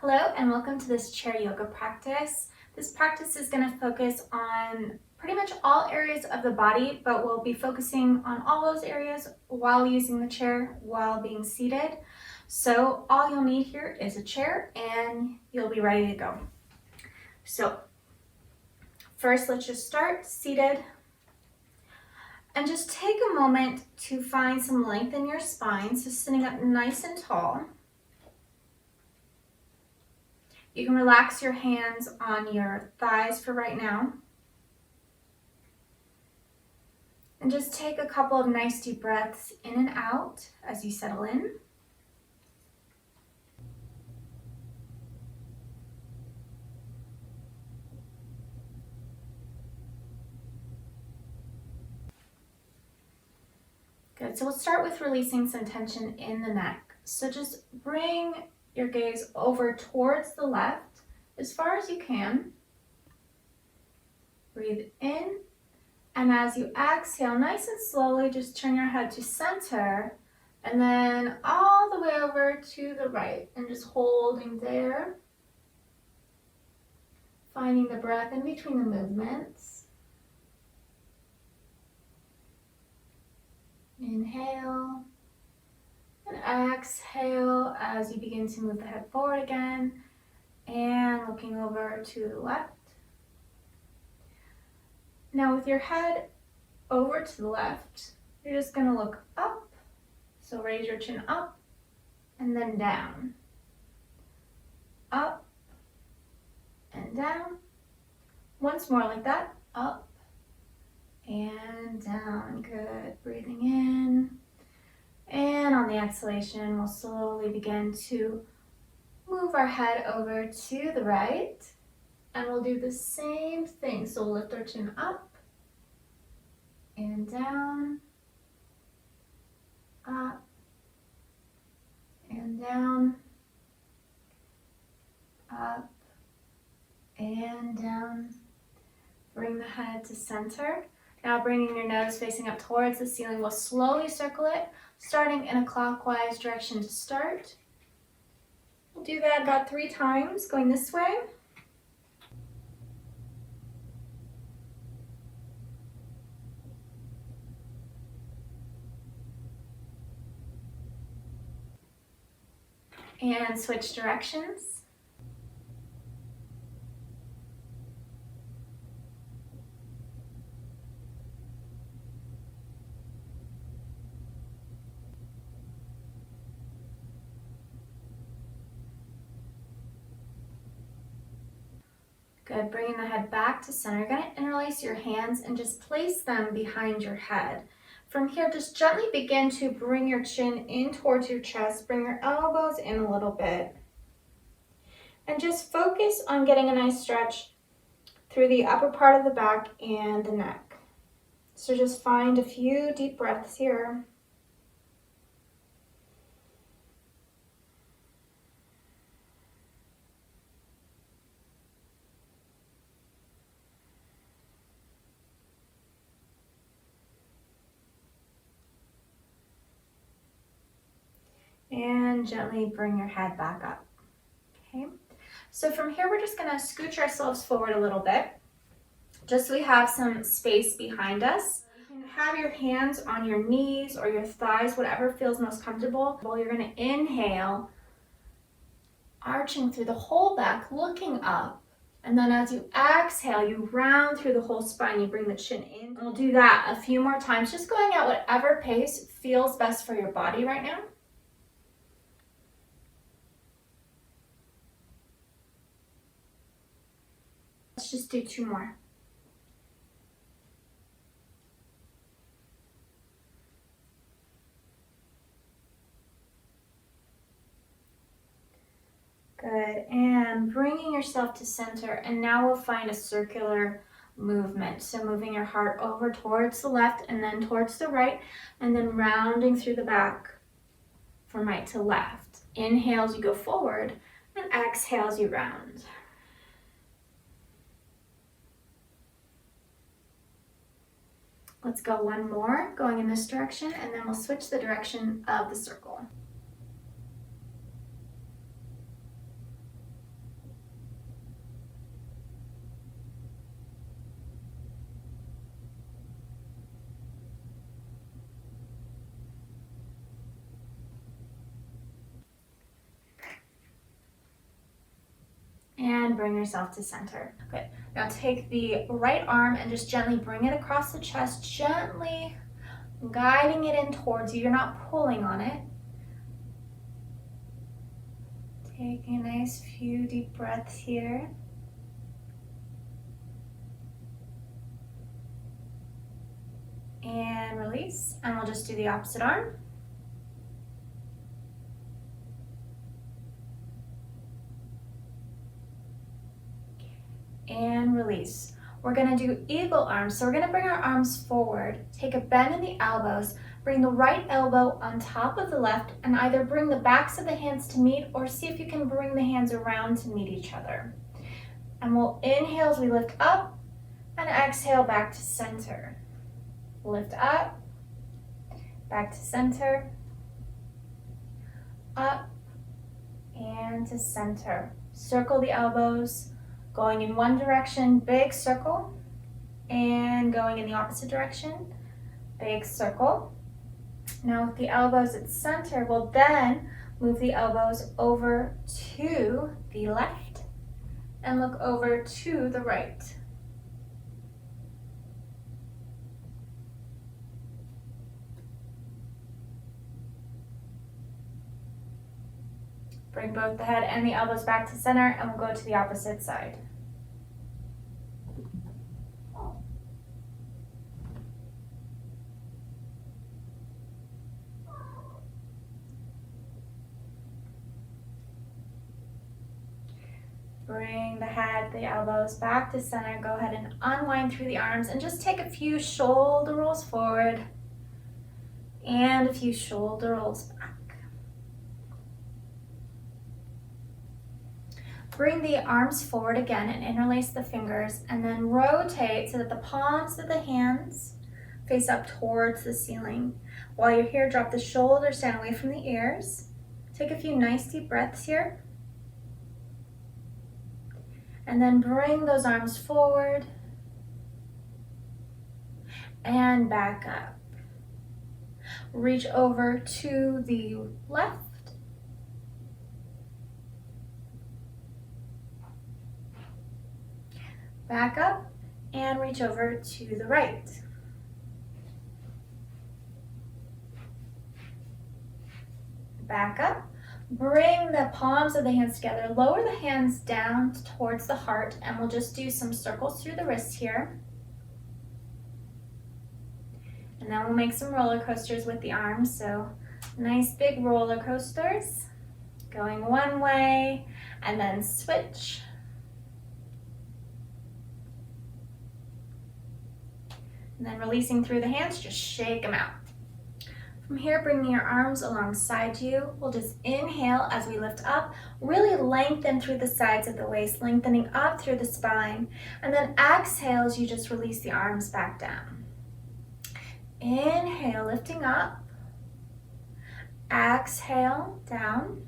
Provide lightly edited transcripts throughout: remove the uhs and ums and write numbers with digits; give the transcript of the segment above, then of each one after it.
Hello and welcome to this chair yoga practice. This practice is going to focus on pretty much all areas of the body, but we'll be focusing on all those areas while using the chair, while being seated. So all you'll need here is a chair and you'll be ready to go. So first, let's just start seated and just take a moment to find some length in your spine. So sitting up nice and tall. You can relax your hands on your thighs for right now. And just take a couple of nice deep breaths in and out as you settle in. Good, so we'll start with releasing some tension in the neck. So just bring your gaze over towards the left as far as you can. Breathe in, and as you exhale, nice and slowly, just turn your head to center, and then all the way over to the right, and just holding there. Finding the breath in between the movements. Inhale and exhale as you begin to move the head forward again and looking over to the left. Now with your head over to the left, you're just going to look up. So raise your chin up and then down. Up and down. Once more like that. Up and down. Good. Breathing in. And on the exhalation, we'll slowly begin to move our head over to the right. And we'll do the same thing. So we'll lift our chin up and down. Up and down. Up and down. Bring the head to center. Now bringing your nose facing up towards the ceiling, we'll slowly circle it, starting in a clockwise direction to start. We'll do that about 3 times, going this way. And switch directions. Good, bringing the head back to center. You're going to interlace your hands and just place them behind your head. From here, just gently begin to bring your chin in towards your chest. Bring your elbows in a little bit. And just focus on getting a nice stretch through the upper part of the back and the neck. So just find a few deep breaths here. And gently bring your head back up. Okay. So from here, we're just going to scooch ourselves forward a little bit, just so we have some space behind us. You can have your hands on your knees or your thighs, whatever feels most comfortable. You're going to inhale, arching through the whole back, looking up. And then as you exhale, you round through the whole spine. You bring the chin in. And we'll do that a few more times, just going at whatever pace feels best for your body right now. Let's just do 2 more. Good, and bringing yourself to center, and now we'll find a circular movement. So moving your heart over towards the left and then towards the right, and then rounding through the back from right to left. Inhale as you go forward, and exhale as you round. Let's go 1 more, going in this direction, and then we'll switch the direction of the circle. and bring yourself to center. Good. Now take the right arm and just gently bring it across the chest, gently guiding it in towards you. You're not pulling on it. Taking a nice few deep breaths here. And release. And we'll just do the opposite arm. And release. We're going to do eagle arms. So we're going to bring our arms forward, take a bend in the elbows, bring the right elbow on top of the left, and either bring the backs of the hands to meet or see if you can bring the hands around to meet each other. And we'll inhale as we lift up and exhale back to center. Lift up, back to center, up and to center. Circle the elbows. Going in one direction, big circle, and going in the opposite direction, big circle. Now with the elbows at center, we'll then move the elbows over to the left and look over to the right. Bring both the head and the elbows back to center, and we'll go to the opposite side. Bring the head, the elbows back to center. Go ahead and unwind through the arms and just take a few shoulder rolls forward and a few shoulder rolls back. Bring the arms forward again and interlace the fingers, and then rotate so that the palms of the hands face up towards the ceiling. While you're here, drop the shoulders down away from the ears. Take a few nice deep breaths here. And then bring those arms forward and back up. Reach over to the left. Back up and reach over to the right. Back up. Bring the palms of the hands together. Lower the hands down towards the heart, and we'll just do some circles through the wrists here. And then we'll make some roller coasters with the arms. So nice big roller coasters. Going one way and then switch. And then releasing through the hands, just shake them out. From here, bring your arms alongside you. We'll just inhale as we lift up, really lengthen through the sides of the waist, lengthening up through the spine. And then exhale as you just release the arms back down. Inhale, lifting up. Exhale, down.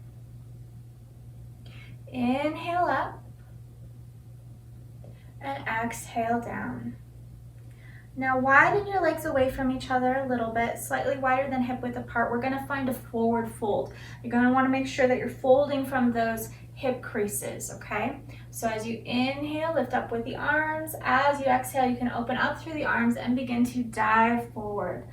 Inhale up. And exhale, down. Now widen your legs away from each other a little bit, slightly wider than hip width apart. We're going to find a forward fold. You're going to want to make sure that you're folding from those hip creases, okay? So as you inhale, lift up with the arms. As you exhale, you can open up through the arms and begin to dive forward.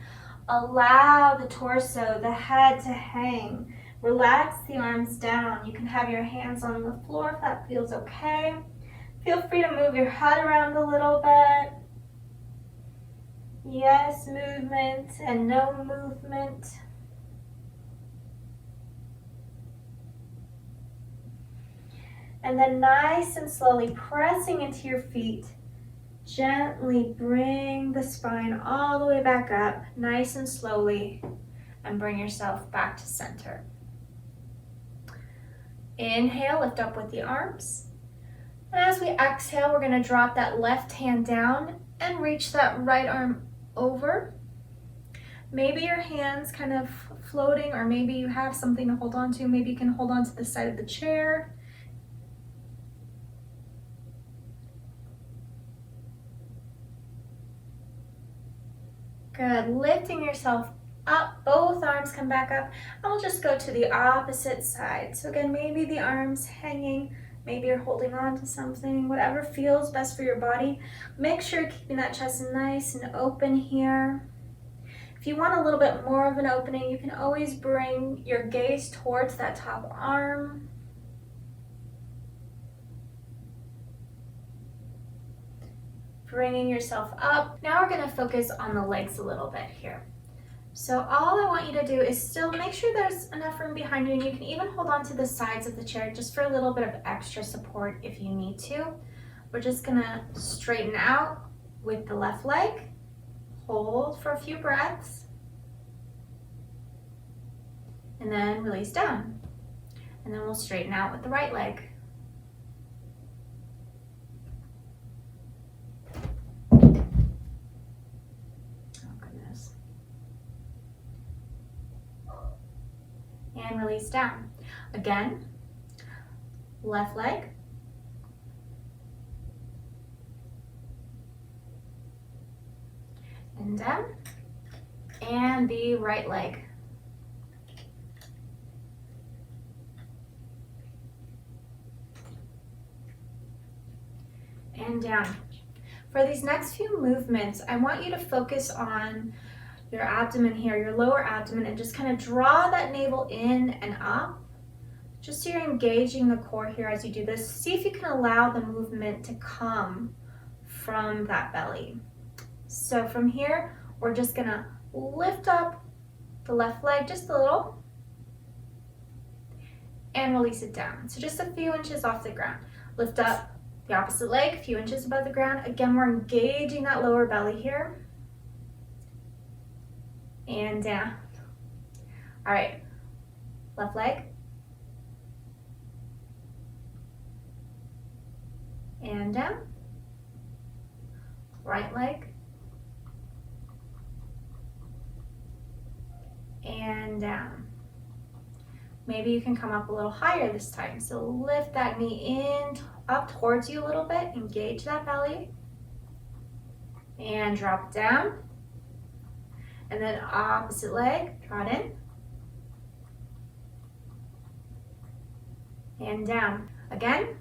Allow the torso, the head to hang. Relax the arms down. You can have your hands on the floor if that feels okay. Feel free to move your head around a little bit. Yes, movement and no movement. And then nice and slowly pressing into your feet, gently bring the spine all the way back up, nice and slowly, and bring yourself back to center. Inhale, lift up with the arms. And as we exhale, we're going to drop that left hand down and reach that right arm over. Maybe your hands kind of floating, or maybe you have something to hold on to. Maybe you can hold on to the side of the chair. Good. Lifting yourself up, both arms come back up, and we'll just go to the opposite side. So again, maybe the arms hanging Maybe you're holding on to something, whatever feels best for your body. Make sure you're keeping that chest nice and open here. If you want a little bit more of an opening, you can always bring your gaze towards that top arm. Bringing yourself up. Now we're going to focus on the legs a little bit here. So all I want you to do is still make sure there's enough room behind you, and you can even hold on to the sides of the chair just for a little bit of extra support if you need to. We're just gonna straighten out with the left leg, hold for a few breaths, and then release down. And then we'll straighten out with the right leg. And release down. Again, left leg. And down. And the right leg. And down. For these next few movements, I want you to focus on your abdomen here, your lower abdomen, and just kind of draw that navel in and up, just so you're engaging the core here as you do this. See if you can allow the movement to come from that belly. So from here, we're just gonna lift up the left leg just a little and release it down. So just a few inches off the ground. Lift up the opposite leg, a few inches above the ground. Again, we're engaging that lower belly here. And down. All right, left leg. And down. Right leg. And down. Maybe you can come up a little higher this time. So lift that knee in, up towards you a little bit, engage that belly. And drop down. And then opposite leg, draw it in. And down. Again.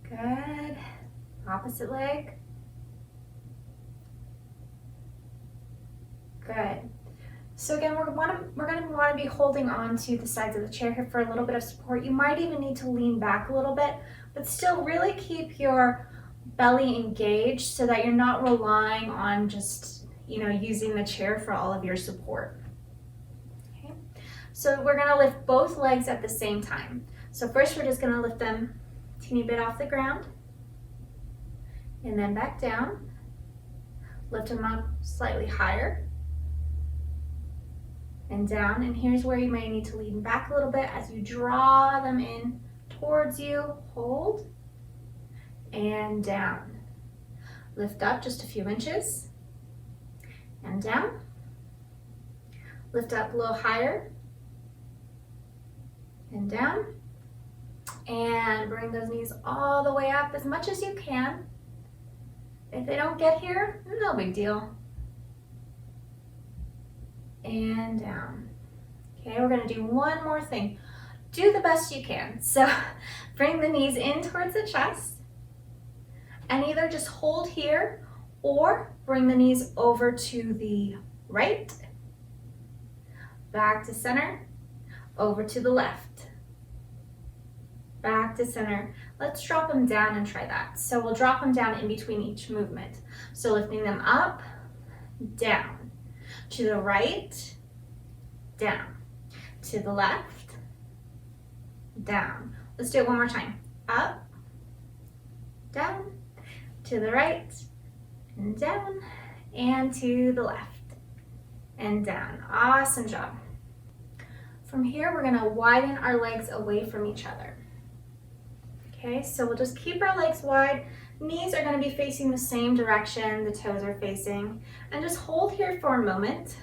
Good. Opposite leg. Good. So again, we're going to want to be holding on to the sides of the chair here for a little bit of support. You might even need to lean back a little bit, but still really keep your belly engaged so that you're not relying on just, using the chair for all of your support. Okay. So we're going to lift both legs at the same time. So first we're just going to lift them a teeny bit off the ground and then back down. Lift them up slightly higher and down. And here's where you may need to lean back a little bit as you draw them in towards you. Hold. And down. Lift up just a few inches and down. Lift up a little higher and down. And bring those knees all the way up as much as you can. If they don't get here, no big deal. And down. Okay, we're going to do one more thing. Do the best you can. So bring the knees in towards the chest. And either just hold here or bring the knees over to the right, back to center, over to the left, back to center. Let's drop them down and try that. So we'll drop them down in between each movement. So lifting them up, down, to the right, down, to the left, down. Let's do it one more time. Up, down, to the right, and down, and to the left, and down. Awesome job. From here, we're gonna widen our legs away from each other. Okay, so we'll just keep our legs wide. Knees are gonna be facing the same direction the toes are facing, and just hold here for a moment.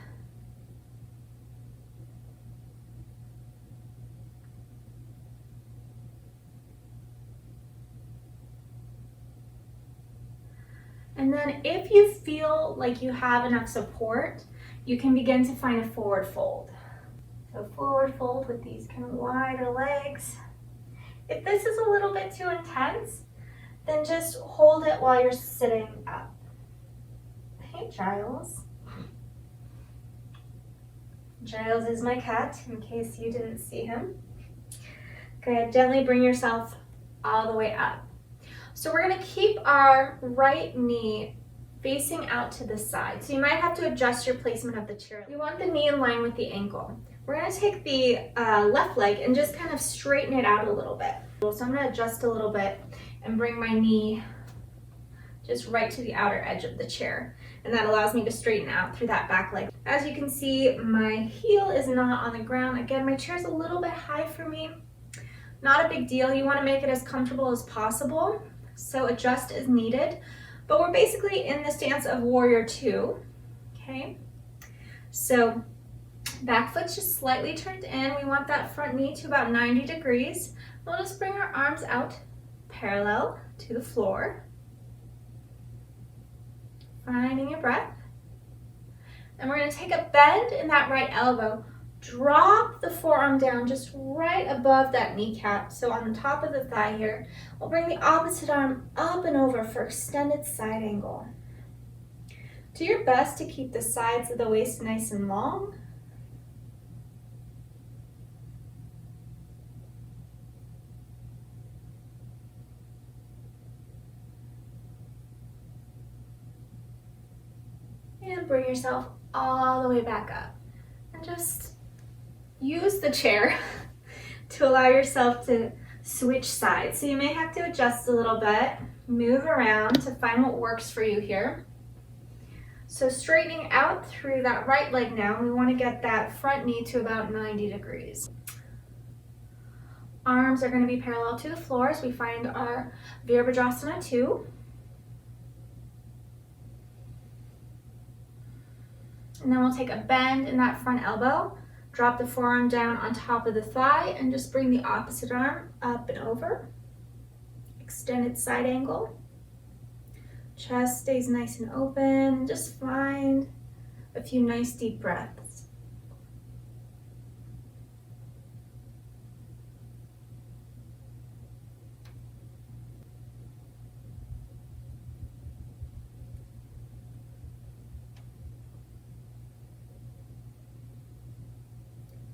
And then if you feel like you have enough support, you can begin to find a forward fold. So forward fold with these kind of wider legs. If this is a little bit too intense, then just hold it while you're sitting up. Hey, Giles. Giles is my cat, in case you didn't see him. Good, gently bring yourself all the way up. So we're gonna keep our right knee facing out to the side. So you might have to adjust your placement of the chair. We want the knee in line with the ankle. We're gonna take the left leg and just kind of straighten it out a little bit. So I'm gonna adjust a little bit and bring my knee just right to the outer edge of the chair. And that allows me to straighten out through that back leg. As you can see, my heel is not on the ground. Again, my chair's a little bit high for me. Not a big deal. You wanna make it as comfortable as possible. So adjust as needed. But we're basically in the stance of warrior two, okay? So back foot's just slightly turned in. We want that front knee to about 90 degrees. We'll just bring our arms out parallel to the floor. Finding your breath. And we're gonna take a bend in that right elbow. Drop the forearm down just right above that kneecap. So on the top of the thigh here. We'll bring the opposite arm up and over for extended side angle. Do your best to keep the sides of the waist nice and long. And bring yourself all the way back up. And just use the chair to allow yourself to switch sides. So you may have to adjust a little bit, move around to find what works for you here. So straightening out through that right leg now, we want to get that front knee to about 90 degrees. Arms are going to be parallel to the floor as we find our Virabhadrasana 2. And then we'll take a bend in that front elbow, drop the forearm down on top of the thigh, and just bring the opposite arm up and over. Extended side angle. Chest stays nice and open. Just find a few nice deep breaths.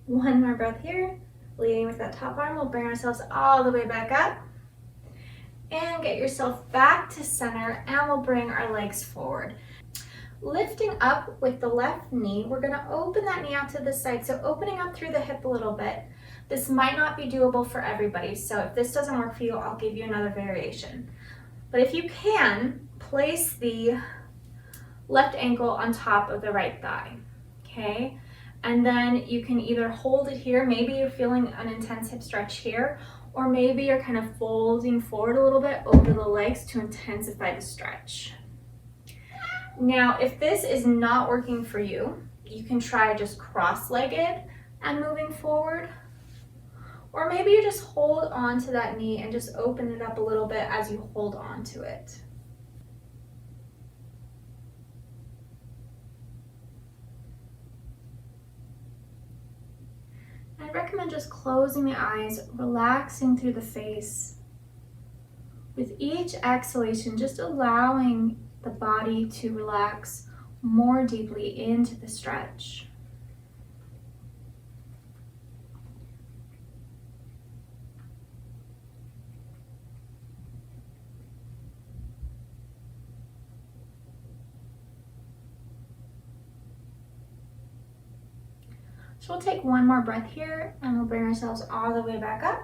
One more breath here. Leading with that top arm, we'll bring ourselves all the way back up. And get yourself back to center, and we'll bring our legs forward. Lifting up with the left knee, we're gonna open that knee out to the side. So opening up through the hip a little bit. This might not be doable for everybody. So if this doesn't work for you, I'll give you another variation. But if you can, place the left ankle on top of the right thigh, okay? And then you can either hold it here, maybe you're feeling an intense hip stretch here, or maybe you're kind of folding forward a little bit over the legs to intensify the stretch. Now, if this is not working for you, you can try just cross-legged and moving forward. Or maybe you just hold on to that knee and just open it up a little bit as you hold on to it. I recommend just closing the eyes, relaxing through the face. With each exhalation, just allowing the body to relax more deeply into the stretch. So we'll take one more breath here and we'll bring ourselves all the way back up.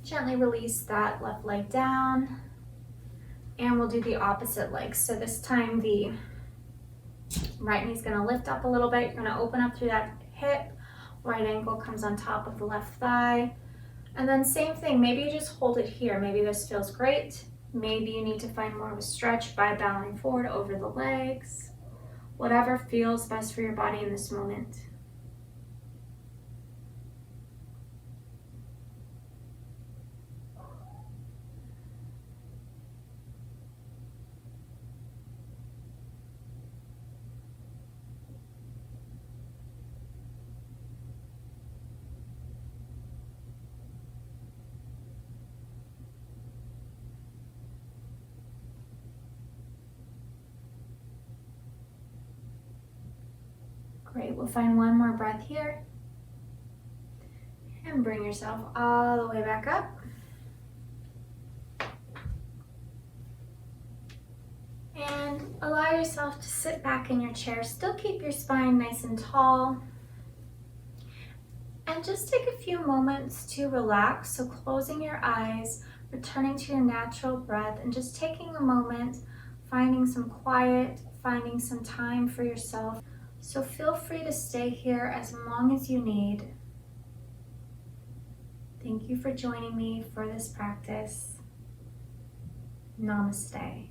Gently release that left leg down and we'll do the opposite leg. So this time the right knee is going to lift up a little bit. You're going to open up through that hip. Right ankle comes on top of the left thigh. And then same thing, maybe you just hold it here. Maybe this feels great. Maybe you need to find more of a stretch by bowing forward over the legs. Whatever feels best for your body in this moment. Great, we'll find one more breath here. And bring yourself all the way back up. And allow yourself to sit back in your chair. Still keep your spine nice and tall. And just take a few moments to relax. So closing your eyes, returning to your natural breath, and just taking a moment, finding some quiet, finding some time for yourself. So feel free to stay here as long as you need. Thank you for joining me for this practice. Namaste.